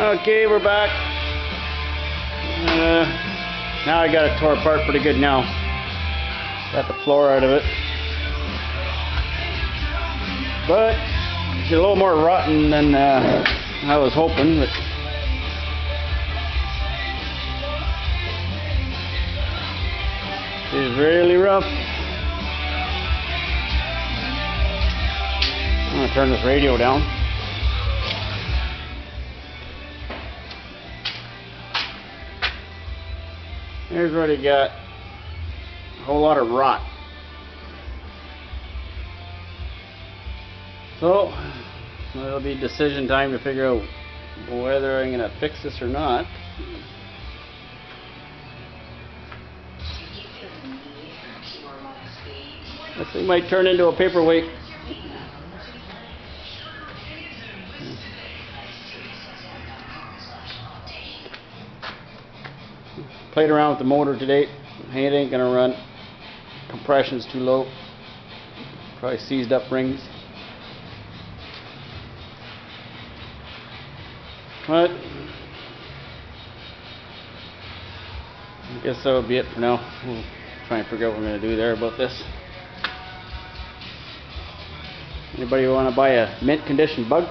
Okay, we're back. Now I got it tore apart pretty good now. Got the floor out of it. But it's a little more rotten than I was hoping. But it's really rough. I'm going to turn this radio down. Here's what he got. A whole lot of rot. So, it'll be decision time to figure out whether I'm going to fix this or not. This thing might turn into a paperweight. Played around with the motor today. It ain't gonna run. Compression's too low. Probably seized up rings. But I guess that'll be it for now. We'll try and figure out what we're gonna do there about this. Anybody want to buy a mint condition bug?